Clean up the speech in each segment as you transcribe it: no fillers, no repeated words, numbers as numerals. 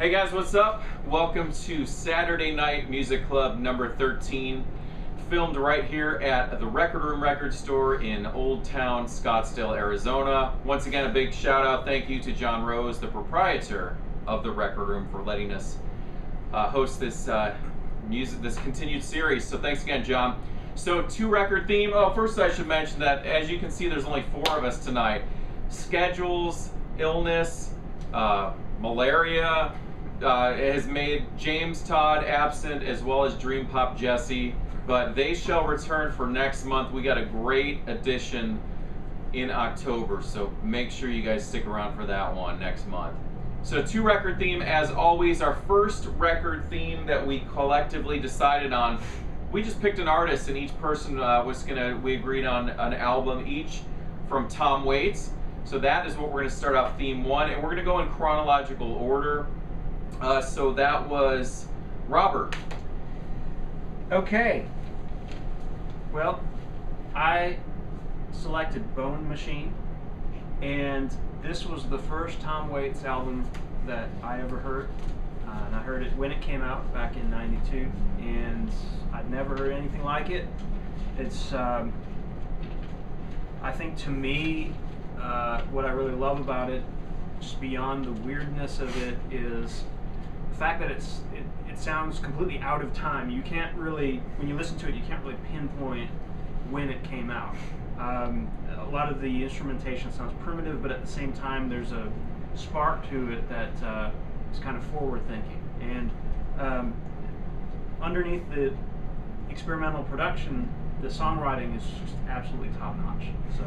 Hey guys, what's up? Welcome to Saturday Night Music Club number 13, filmed right here at the Record Room Record Store in Old Town, Scottsdale, Arizona. Once again, a big shout out, thank you to John Rose, the proprietor of the Record Room, for letting us host this this continued series. So thanks again, John. So, two record theme. Oh, first I should mention that, as you can see, there's only 4 of us tonight. Schedules, illness, malaria has made Jaymz Todd absent, as well as Dream Pop Jesse, but they shall return for next month. We got a great edition in October, so make sure you guys stick around for that one next month. So, 2 record theme, as always. Our first record theme that we collectively decided on, we just picked an artist, and each person we agreed on an album each from Tom Waits. So that is what we're going to start off theme 1, and we're going to go in chronological order. So that was Robert. Okay. Well, I selected Bone Machine, and this was the first Tom Waits album that I ever heard. And I heard it when it came out back in '92, and I'd never heard anything like it. It's, I think to me, what I really love about it, just beyond the weirdness of it, is the fact that it sounds completely out of time. You can't really, when you listen to it, you can't really pinpoint when it came out. A lot of the instrumentation sounds primitive, but at the same time there's a spark to it that is kind of forward-thinking. And underneath the experimental production, the songwriting is just absolutely top-notch. So,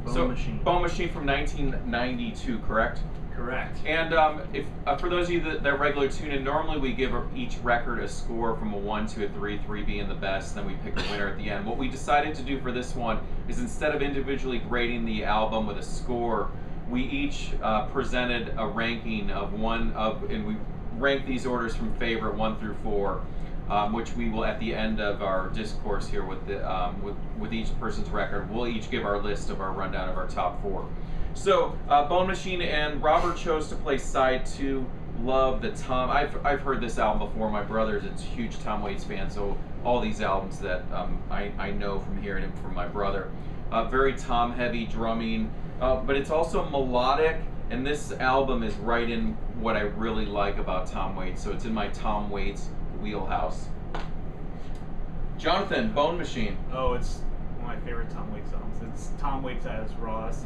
Bone Machine. Bone Machine from 1992, correct? Correct. And if for those of you that regularly tune in, normally we give each record a score from a 1 to a 3, 3 being the best, then we pick a winner at the end. What we decided to do for this one is, instead of individually grading the album with a score, we each presented a ranking of and we ranked these orders from favorite 1 through 4, which we will, at the end of our discourse here with each person's record, we'll each give our list of our rundown of our top 4. So, Bone Machine, and Robert chose to play side 2, Love the Tom. I've heard this album before. My brother's a huge Tom Waits fan, so all these albums that I know from hearing him from my brother. Very Tom heavy drumming, but it's also melodic, and this album is right in what I really like about Tom Waits, so it's in my Tom Waits wheelhouse. Jonathan, Bone Machine. Oh, it's one of my favorite Tom Waits songs. It's Tom Waits as Ross.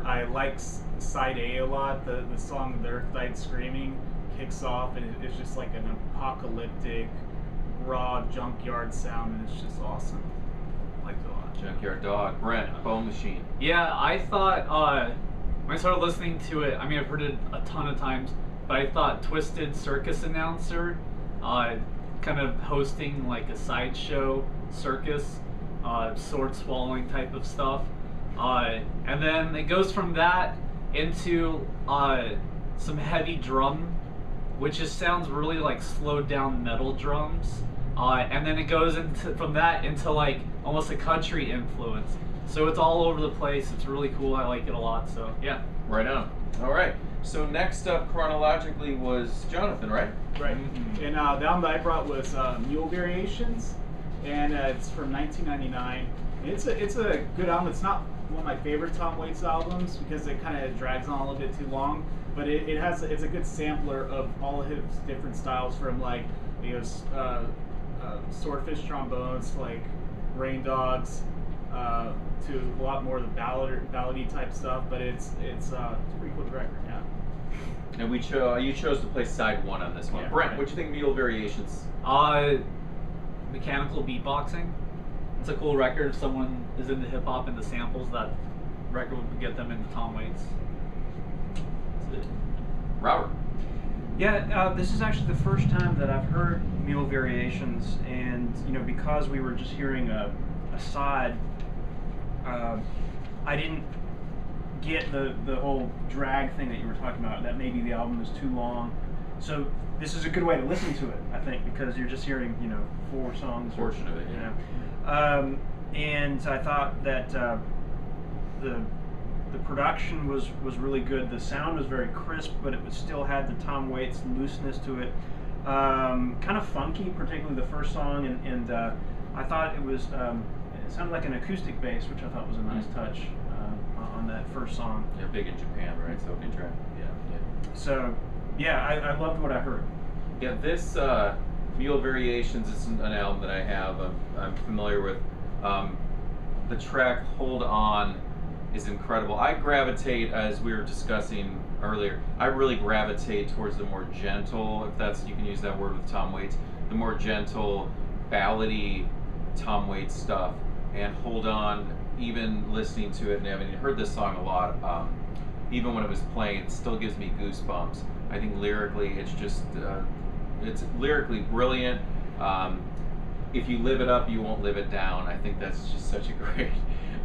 I like side A a lot. The song "The Earth Died Screaming" kicks off, and it's just like an apocalyptic, raw junkyard sound, and it's just awesome. I like it a lot. Junkyard Dog. Brent, Bone Machine. Yeah, I thought when I started listening to it, I mean, I've heard it a ton of times, but I thought Twisted Circus announcer, kind of hosting like a sideshow circus, sword swallowing type of stuff. And then it goes from that into some heavy drum, which just sounds really like slowed down metal drums. And then it goes from that into like almost a country influence. So it's all over the place. It's really cool. I like it a lot. So yeah. Right on. All right. So next up chronologically was Jonathan, right? Right. Mm-hmm. And the album that I brought was Mule Variations, and it's from 1999. And it's a good album. It's not one of my favorite Tom Waits albums because it kind of drags on a little bit too long, but it's a good sampler of all of his different styles, from like swordfish trombones to like Rain Dogs, to a lot more of the ballady type stuff. But it's a pretty cool record, yeah. And you chose to play side 1 on this one. Yeah, Brent, right. what do you think of Mule Variations? Mechanical beatboxing. It's a cool record. If someone is into hip hop and the samples, that record would get them into Tom Waits. That's it. Robert. Yeah, this is actually the first time that I've heard Mule Variations, and because we were just hearing a side, I didn't get the whole drag thing that you were talking about, that maybe the album is too long. So this is a good way to listen to it, I think, because you're just hearing 4 songs. Portion of it, And I thought that the The production was really good. The sound was very crisp, but it still had the Tom Waits looseness to it. Kind of funky, particularly the first song, and I thought it was it sounded like an acoustic bass, which I thought was a nice touch on that first song. They're big in Japan, right? So opening track. Yeah. So yeah, I loved what I heard. Yeah, this Mule Variations is an album that I have. I'm familiar with. The track "Hold On" is incredible. I gravitate, as we were discussing earlier, I really gravitate towards the more gentle, if that's, you can use that word with Tom Waits, the more gentle, ballady Tom Waits stuff. And Hold On, even listening to it and having heard this song a lot, even when it was playing, it still gives me goosebumps. I think lyrically, it's lyrically brilliant. If you live it up, you won't live it down. I think that's just such a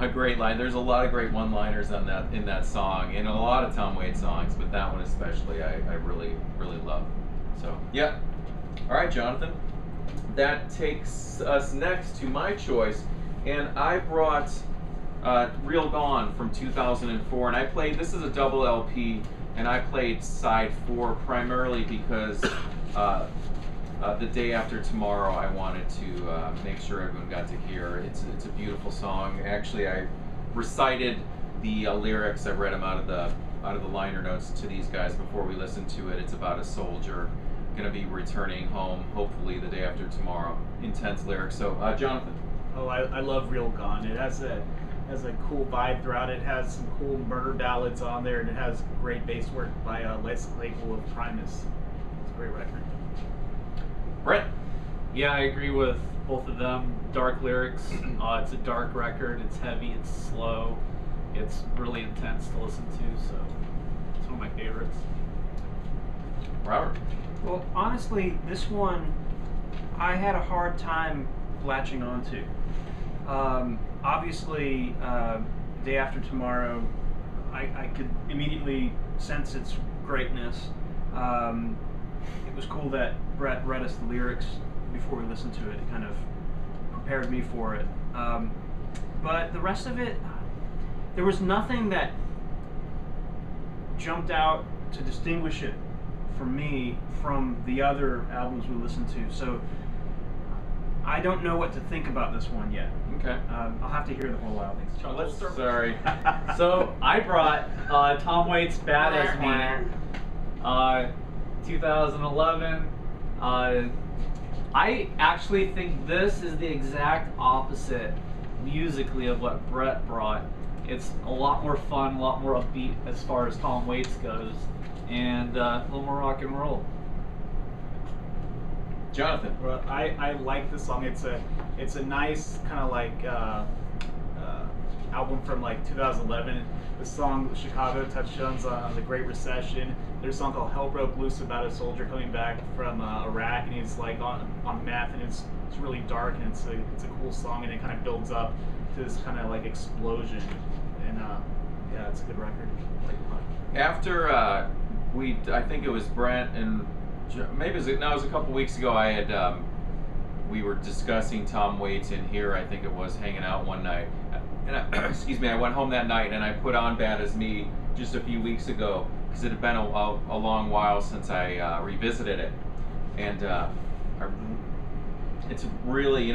great line. There's a lot of great one-liners on that in that song, and a lot of Tom Waits songs, but that one especially, I really love. So yeah. All right, Jonathan. That takes us next to my choice, and I brought Real Gone from 2004, and I played. This is a double LP, and I played side 4 primarily because. The Day After Tomorrow, I wanted to make sure everyone got to hear. It's a beautiful song. Actually, I recited the lyrics. I read them out of the liner notes to these guys before we listened to it. It's about a soldier going to be returning home, hopefully the day after tomorrow. Intense lyrics. So, Jonathan. Oh, I love Real Gone. It has a cool vibe throughout it. It has some cool murder ballads on there, and it has great bass work by Les Claypool of Primus. It's a great record. Brent. Yeah, I agree with both of them. Dark lyrics. It's a dark record. It's heavy. It's slow. It's really intense to listen to. So it's one of my favorites. Robert. Well, honestly, this one I had a hard time latching onto. Obviously, Day After Tomorrow, I could immediately sense its greatness. It was cool that Bret read us the lyrics before we listened to it. It kind of prepared me for it. But the rest of it, there was nothing that jumped out to distinguish it for me from the other albums we listened to. So I don't know what to think about this one yet. Okay. I'll have to hear the whole album. Let's start. Sorry. So I brought Tom Waits' Bad As Me, 2011. I actually think this is the exact opposite musically of what Bret brought. It's a lot more fun, a lot more upbeat as far as Tom Waits goes, and a little more rock and roll. Jonathan. Well, I like this song. It's a nice kind of like album from like 2011. The song Chicago touches on the Great Recession. There's a song called Hell Broke Loose about a soldier coming back from Iraq, and he's like on meth, and it's really dark, and it's a cool song, and it kind of builds up to this kind of like explosion, and yeah, it's a good record. I like it a lot. After I think it was Brent and maybe it was a couple weeks ago. I had we were discussing Tom Waits in here. I think it was hanging out one night, and excuse me, I went home that night and I put on Bad As Me just a few weeks ago because it had been a long while since I revisited it, and it's really,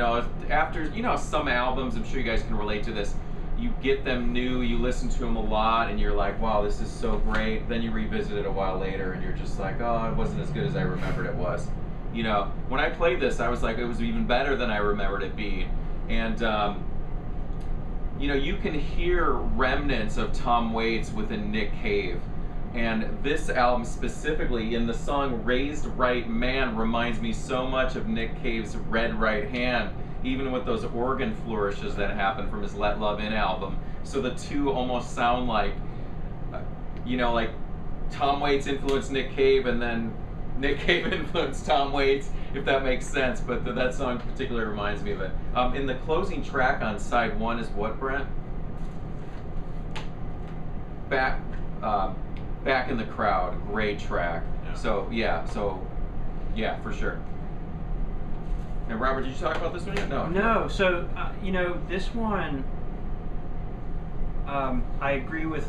after some albums, I'm sure you guys can relate to this. You get them new, you listen to them a lot, and you're like, wow, this is so great. Then you revisit it a while later, and you're just like, oh, it wasn't as good as I remembered it was. When I played this, I was like, it was even better than I remembered it being. And, you can hear remnants of Tom Waits within Nick Cave. And this album specifically, in the song Raised Right Man, reminds me so much of Nick Cave's Red Right Hand, even with those organ flourishes that happen from his Let Love In album. So the two almost sound like, like Tom Waits influenced Nick Cave, and then Nick Cave influenced Tom Waits, if that makes sense. But that song particularly reminds me of it. In the closing track on side 1 is what, Brent? Back in the Crowd, great track. Yeah. So yeah, for sure. And Robert, did you talk about this one yet? No. No. So this one, I agree with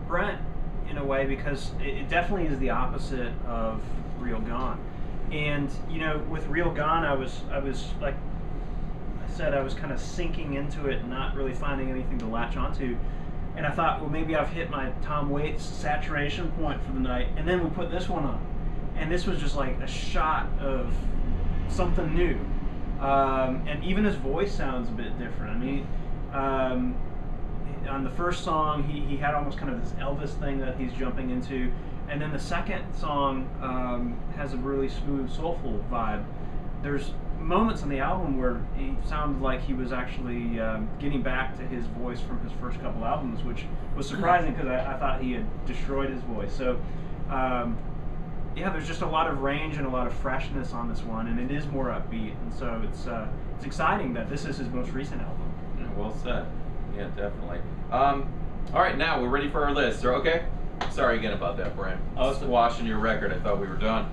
Brent in a way, because it definitely is the opposite of Real Gone. And you know, with Real Gone, I was like I said, I was kind of sinking into it, not really finding anything to latch onto. And I thought, well, maybe I've hit my Tom Waits saturation point for the night. And then we put this one on, and this was just like a shot of something new. And even his voice sounds a bit different. I mean, on the first song, he had almost kind of this Elvis thing that he's jumping into, and then the second song has a really smooth, soulful vibe. There's moments on the album where he sounded like he was actually getting back to his voice from his first couple albums, which was surprising because I thought he had destroyed his voice. So yeah, there's just a lot of range and a lot of freshness on this one, and it is more upbeat, and so it's exciting that this is his most recent album. Yeah, well said. Yeah, definitely. All right, now we're ready for our list. Okay? Sorry again about that, Brent. I was watching your record. I thought we were done.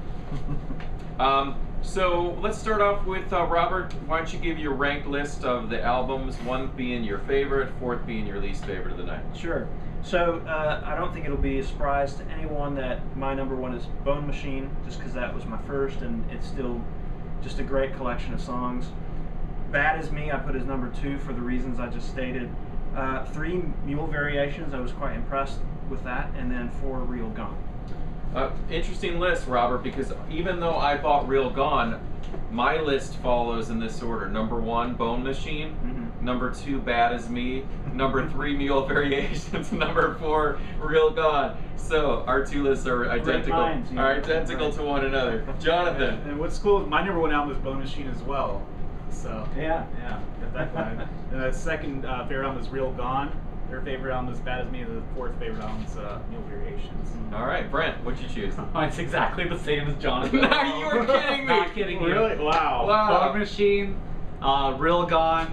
So let's start off with Robert. Why don't you give your ranked list of the albums, 1 being your favorite, 4th being your least favorite of the night. Sure. So I don't think it'll be a surprise to anyone that my number 1 is Bone Machine, just because that was my first, and it's still just a great collection of songs. Bad As Me I put as number 2 for the reasons I just stated. 3 Mule Variations, I was quite impressed with that, and then 4 Real Gone. Interesting list, Robert, because even though I bought Real Gone, my list follows in this order. Number 1, Bone Machine. Mm-hmm. Number 2, Bad As Me. Number 3, Mule Variations. Number 4, Real Gone. So our 2 lists are identical. Minds, yeah. Are identical to one another. Jonathan. And what's cool, my number 1 album is Bone Machine as well. So Yeah. got that vibe. And the second favorite album is Real Gone. Their favorite album is Bad As Me. The 4th favorite album is Mule Variations. All right, Brent, what'd you choose? Mine's exactly the same as Jonathan. No, you were kidding me. Not kidding you. Really? Wow. Wow. Bone Machine, Real Gone,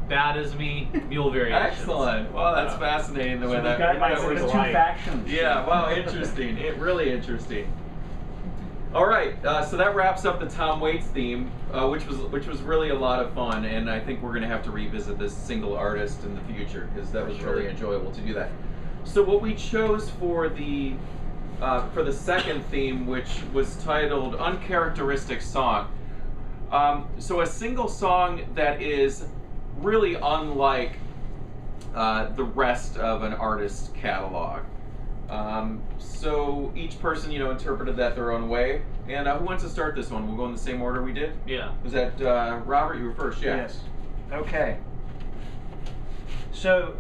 Bad As Me, Mule Variations. Excellent. Well, that's fascinating the way So that we've got works the 2 alike. factions. Yeah, wow, interesting. Really interesting. All right, so that wraps up the Tom Waits theme, which was really a lot of fun, and I think we're going to have to revisit this single artist in the future because that was really enjoyable to do that. So what we chose for the second theme, which was titled Uncharacteristic Song. So a single song that is really unlike the rest of an artist's catalog. So each person, interpreted that their own way. And who wants to start this one? We'll go in the same order we did? Yeah. Was that Robert? You were first, yeah. Yes. Okay. So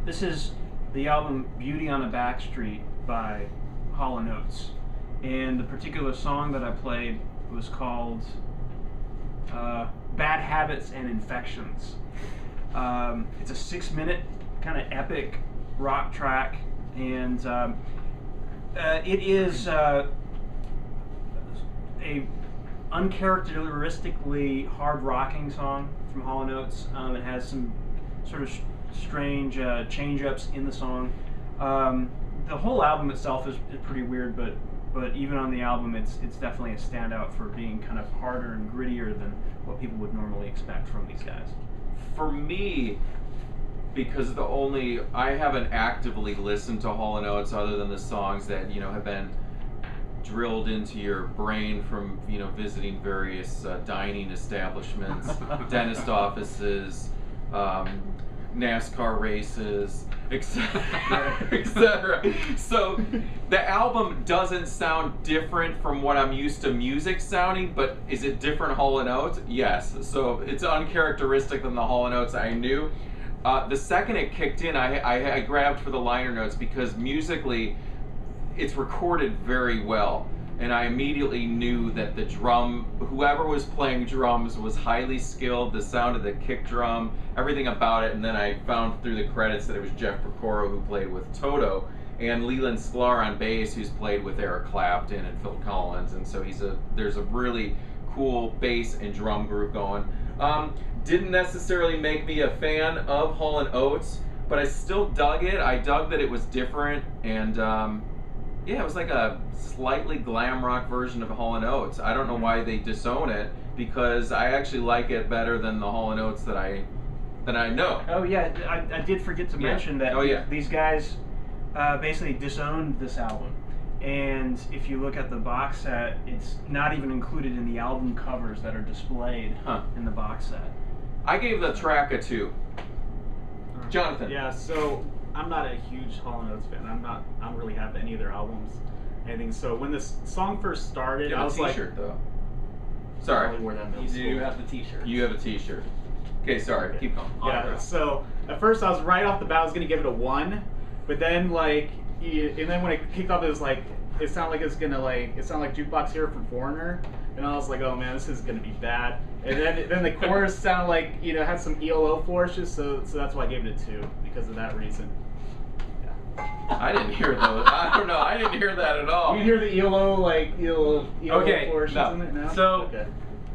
this is the album Beauty on a Backstreet by Hall & Oates. And the particular song that I played was called Bad Habits and Infections. It's a 6-minute kind of epic rock track, and it is a uncharacteristically hard rocking song from Hall & Oates. It has some sort of strange change-ups in the song. The whole album itself is pretty weird, but even on the album, it's definitely a standout for being kind of harder and grittier than what people would normally expect from these guys. For me, because I haven't actively listened to Hall & Oates other than the songs that have been drilled into your brain from visiting various dining establishments, dentist offices, NASCAR races, etc., etc. So the album doesn't sound different from what I'm used to music sounding, but is it different Hall & Oates? Yes. So it's uncharacteristic than the Hall & Oates I knew. The second it kicked in, I grabbed for the liner notes because musically it's recorded very well. And I immediately knew that the whoever was playing drums was highly skilled, the sound of the kick drum, everything about it. And then I found through the credits that it was Jeff Porcaro who played with Toto, and Leland Sklar on bass, who's played with Eric Clapton and Phil Collins. And so there's a really cool bass and drum groove going. Didn't necessarily make me a fan of Hall & Oates, but I still dug it. I dug that it was different, and yeah, it was like a slightly glam rock version of Hall & Oates. I don't know why they disown it, because I actually like it better than the Hall & Oates that than I know. Oh yeah, I did forget to mention that Oh, yeah. these guys basically disowned this album. And if you look at the box set, it's not even included in the album covers that are displayed in the box set. I gave the track a 2. Jonathan. Yeah, so I'm not a huge Hall & Oates fan. I don't really have any of their albums, anything. So when this song first started, I was like, T-shirt though. I Sorry, only wore that in middle You do school. have the T-shirt. you have a T-shirt. Okay, sorry. Okay. Keep going. Yeah, Audra. so at first I was right off the bat, I was gonna give it a 1, but then and then when it kicked off, it was like, it sounded like it sounded like Jukebox Hero from Foreigner, and I was like, oh man, this is gonna be bad. And then the chorus sounded like, had some ELO flourishes, so that's why I gave it a 2, because of that reason. I didn't hear those. I don't know. I didn't hear that at all. You hear the ELO Okay, flourishes no. in it now? So- Okay.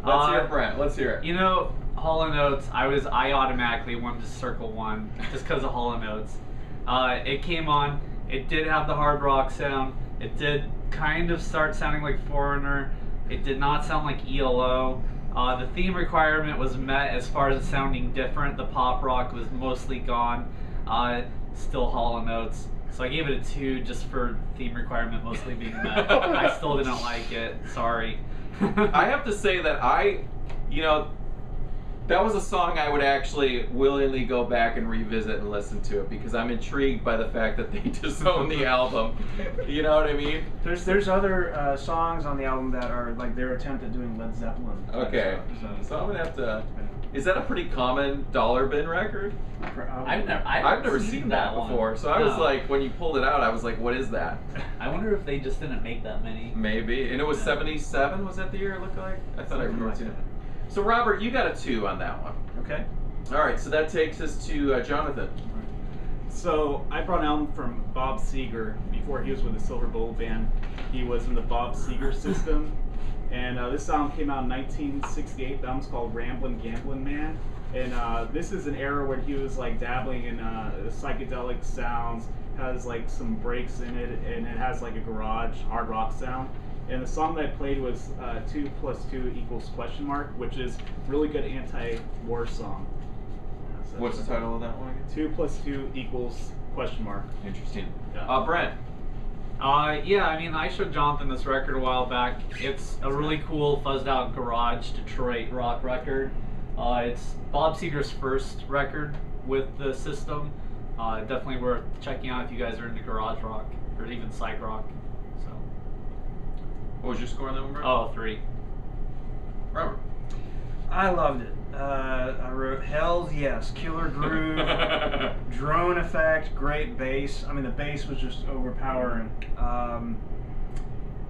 Let's hear it, Brent. Let's hear it. You know, Hall & Oates, I automatically wanted to circle 1 just because of Hall & Oates. It came on, it did have the hard rock sound, it did kind of start sounding like Foreigner, it did not sound like ELO. The theme requirement was met as far as it sounding different, the pop rock was mostly gone, still Hall & Oates. So I gave it a 2 just for theme requirement mostly being met. I still didn't like it, sorry. I have to say that that was a song I would actually willingly go back and revisit and listen to it, because I'm intrigued by the fact that they disown the album. You know what I mean? There's other songs on the album that are like their attempt at doing Led Zeppelin. Okay. So I'm gonna have to. Is that a pretty common dollar bin record? I've never seen that one. before. So I was like, when you pulled it out, I was like, what is that? I wonder if they just didn't make that many. Maybe. And it was 77. Was that the year it looked like? I thought I remember seeing it. So Robert, you got a 2 on that one. Okay. All right. So that takes us to Jonathan. So I brought an album from Bob Seger. Before he was with the Silver Bowl Band, he was in the Bob Seger system. And this album came out in 1968. The album's called Ramblin' Gamblin' Man. And this is an era when he was like dabbling in psychedelic sounds, has like some breaks in it, and it has like a garage hard rock sound. And the song that I played was 2 + 2 =, which is really good anti-war song. So What's the title of that one again? 2 + 2 =. Interesting. Yeah. Brent. Yeah, I mean, I showed Jonathan this record a while back. It's a really cool, fuzzed out garage Detroit rock record. It's Bob Seger's first record with the system. Definitely worth checking out if you guys are into garage rock or even psych rock. So. What was your score on that one, Brent? Oh, 3. Robert. I loved it. I wrote Hells Yes, killer groove, drone effect, great bass. I mean, the bass was just overpowering.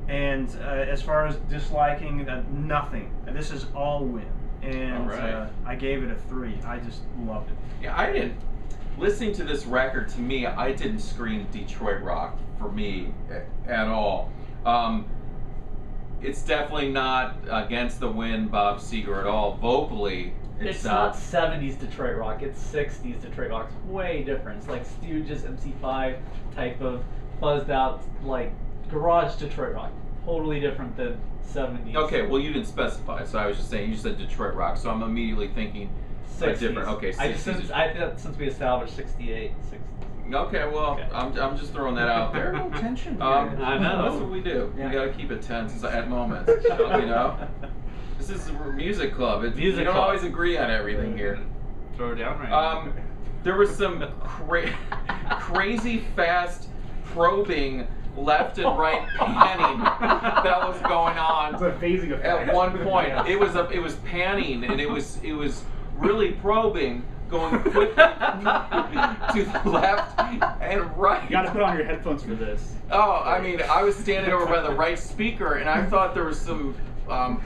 And as far as disliking, nothing. This is all win. And All right. I gave it a 3. I just loved it. Yeah, I didn't. Listening to this record, to me, I didn't scream Detroit rock for me at all. It's definitely not against the wind Bob Seger at all. Vocally, It's not 70s Detroit rock, it's 60s Detroit rock. It's way different. It's like Stooges, MC5 type of fuzzed out, like garage Detroit rock. Totally different than 70s. Okay, well, you didn't specify, so I was just saying, you said Detroit rock, so I'm immediately thinking 60s. different. Okay, 60s. I think since we established 68, 60s. Okay, well, Okay. I'm just throwing that out there. No tension here. I know. That's what we do. Yeah. We got to keep it tense at moments. You know, this is a music club. Music we don't club. always agree on everything here. Throw it down right now. There was some crazy fast probing left and right panning that was going on. It's a phasing effect. At one point, it was panning, and it was really probing, going quickly to the left and right. You gotta put on your headphones for this. Oh, I mean, I was standing over by the right speaker, and I thought there was some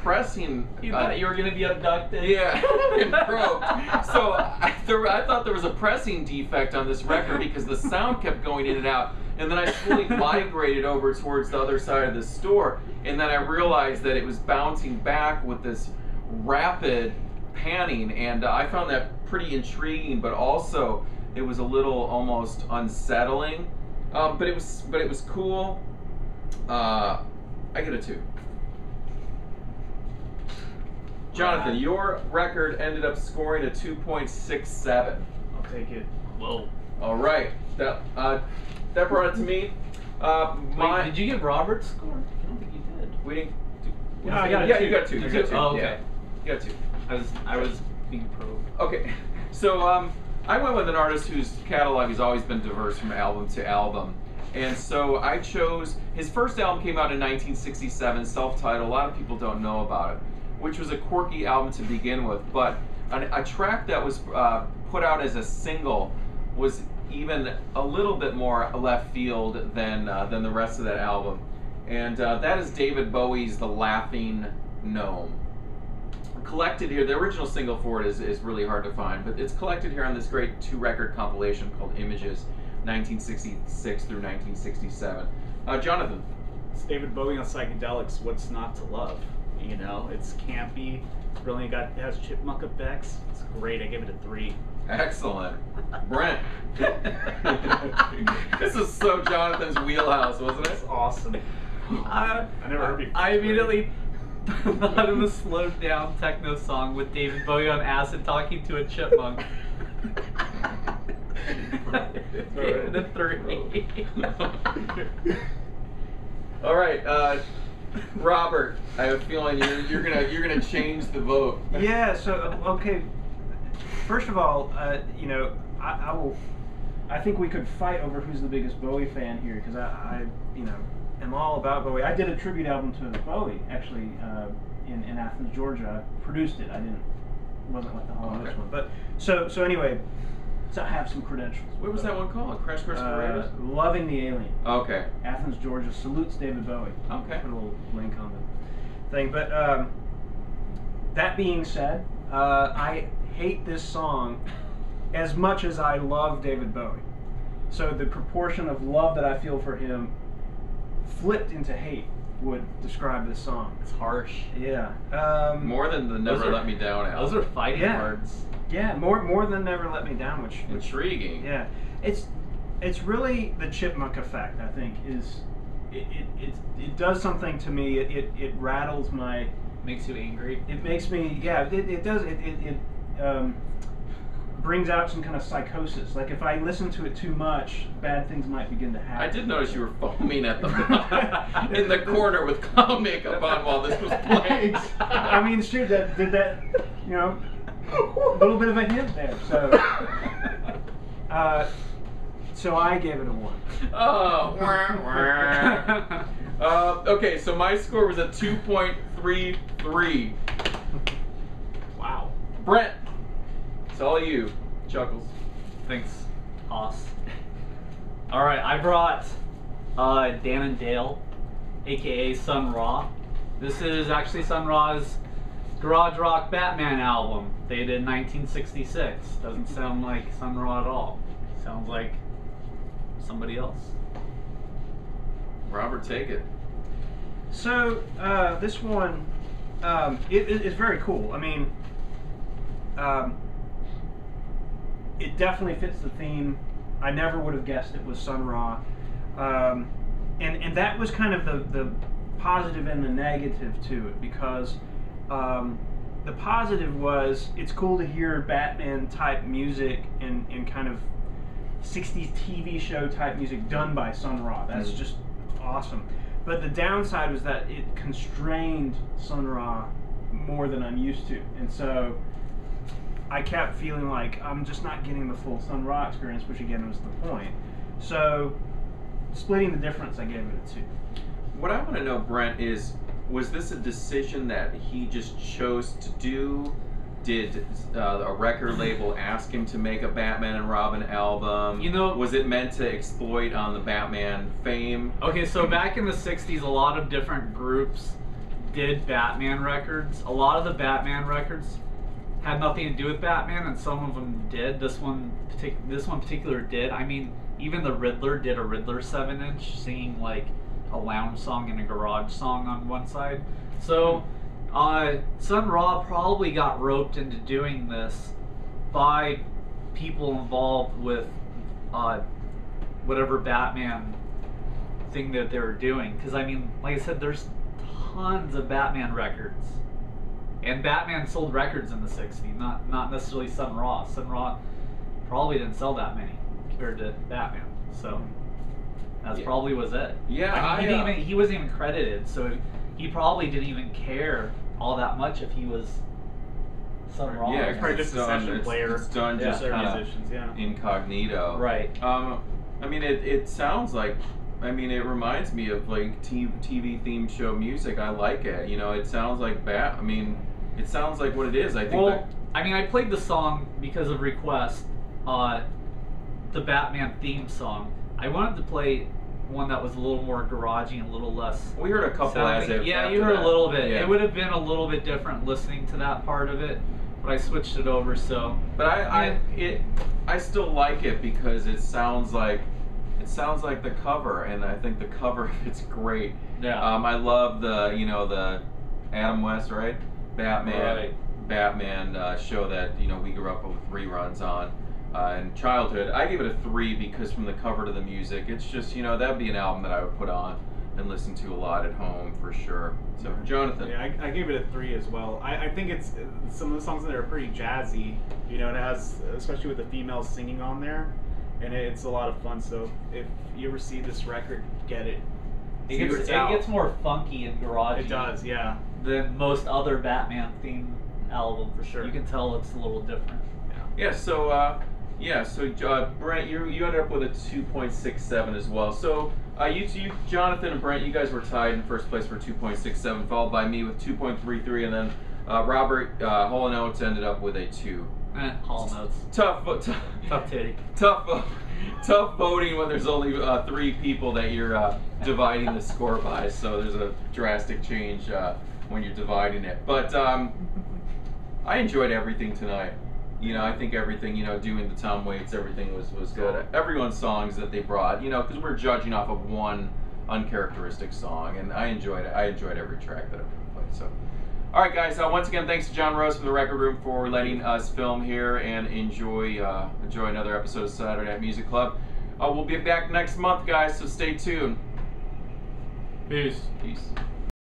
pressing. You thought you were going to be abducted? Yeah, and probed. So I thought there was a pressing defect on this record because the sound kept going in and out. And then I slowly migrated over towards the other side of the store, and then I realized that it was bouncing back with this rapid panning, and I found that pretty intriguing, but also it was a little almost unsettling. But it was cool. I get a 2. Jonathan, your record ended up scoring a 2.67. I'll take it. Whoa. All right, that brought it to me. Wait, did you get Robert's score? I don't think you did. We didn't. Yeah, I got a yeah, two. you got two. You got two. Oh, okay. Yeah. You got two. I was being probed. Okay, so I went with an artist whose catalog has always been diverse from album to album. And so I chose, his first album came out in 1967, self-titled, a lot of people don't know about it, which was a quirky album to begin with, but a track that was put out as a single was even a little bit more left field than the rest of that album. And that is David Bowie's The Laughing Gnome. Collected here, the original single for it is really hard to find, but it's collected here on this great 2-record compilation called Images, 1966 through 1967. Jonathan. It's David Bowie on psychedelics. What's not to love? You know, it's campy. It's brilliant. It has chipmunk effects. It's great. I give it a 3. Excellent. Brent. This is so Jonathan's wheelhouse, wasn't it? It's awesome. I never heard before. I immediately thought of a slowed down techno song with David Bowie on acid talking to a chipmunk. Gave it a 3. All right, Robert. I have a feeling you're gonna change the vote. Yeah. So okay. First of all, you know, I think we could fight over who's the biggest Bowie fan here, because I you know, am all about Bowie. I did a tribute album to Bowie actually in Athens, Georgia. I produced it. Wasn't like the whole Okay. this one. But so anyway, so I have some credentials. What was that one called? Crash Course for Raiders? Loving the Alien. Okay. Athens, Georgia. Salutes David Bowie. Okay. Put a little link on the thing. But that being said, I hate this song as much as I love David Bowie. So the proportion of love that I feel for him flipped into hate would describe this song. It's harsh. Yeah. More than the Never Let Me Down album. Those are fighting Yeah. words. Yeah, more than Never Let Me Down, which Intriguing. yeah, it's really the chipmunk effect. I think is it does something to me. It rattles my. Makes you angry. It makes me it does it brings out some kind of psychosis. Like if I listen to it too much, bad things might begin to happen. I did notice you were foaming at the in the corner with clown makeup on while this was playing. I mean, shoot, that did that, you know, a little bit of a hint there. So I gave it a 1. Oh. Okay, so my score was a 2.33. Wow. Brent, it's all you. Chuckles. Thanks, Hoss. Alright, I brought Dan and Dale, aka Sun Ra. This is actually Sun Ra's garage rock Batman album, dated 1966. Doesn't sound like Sun Ra at all. Sounds like somebody else. Robert, take it. So this one, it's very cool. I mean, it definitely fits the theme. I never would have guessed it was Sun Ra, and that was kind of the positive and the negative to it, because the positive was it's cool to hear Batman type music and kind of 60s TV show type music done by Sun Ra. That's just awesome. But the downside was that it constrained Sun Ra more than I'm used to, and so I kept feeling like I'm just not getting the full Sun Ra experience, which again was the point. So splitting the difference, I gave it a 2. What I want to know, Brent, is was this a decision that he just chose to do? Did a record label ask him to make a Batman and Robin album? You know, was it meant to exploit on the Batman fame? Okay, so back in the 60s, a lot of different groups did Batman records. A lot of the Batman records had nothing to do with Batman, and some of them did. This one particular did. I mean, even the Riddler did a Riddler 7-inch, singing like a lounge song and a garage song on one side. So Sun Ra probably got roped into doing this by people involved with whatever Batman thing that they were doing. Because I mean, like I said, there's tons of Batman records And Batman sold records in the '60s, not necessarily Sun Ra. Sun Ra probably didn't sell that many compared to Batman. So that's probably was it. Yeah, I mean, he wasn't even credited, so he probably didn't even care all that much if he was Sun Ra. Yeah, It's probably just a session player. It's done just They're kind musicians, yeah. of incognito. Right. I mean, it sounds like, I mean, it reminds me of like TV themed show music. I like it. You know, it sounds like I mean, it sounds like what it is. I think. Well, I mean, I played the song because of request, the Batman theme song. I wanted to play one that was a little more garagey and a little less. We heard a couple sounding. as if. Yeah, after you heard that. a little bit. Yeah. It would have been a little bit different listening to that part of it, but I switched it over. So. But I still like it because it sounds like the cover, and I think the cover it's great. Yeah. I love the Adam West, right? Batman show that we grew up with reruns on in childhood. I give it a 3 because from the cover to the music, it's just that'd be an album that I would put on and listen to a lot at home for sure. So Jonathan. Yeah, I gave it a 3 as well. I think it's some of the songs in there are pretty jazzy. It has, especially with the females singing on there, and it's a lot of fun. So if you ever see this record, get it. It gets more funky and garagey. It does, yeah. Than most other Batman theme albums. For sure. You can tell it's a little different. Yeah. So Brent, you ended up with a 2.67 as well. So you Jonathan and Brent, you guys were tied in first place for 2.67, followed by me with 2.33, and then Robert Hall and Oates ended up with a 2. Hall Notes. Tough titty. Tough voting when there's only 3 people that you're dividing the score by. So there's a drastic change when you're dividing it. But I enjoyed everything tonight. I think everything, doing the Tom Waits, everything was good. Everyone's songs that they brought, because we're judging off of one uncharacteristic song, and I enjoyed it. I enjoyed every track that I've played. So. All right, guys. Once again, thanks to John Rose from the Record Room for letting us film here and enjoy another episode of Saturday Night Music Club. We'll be back next month, guys. So stay tuned. Peace. Peace.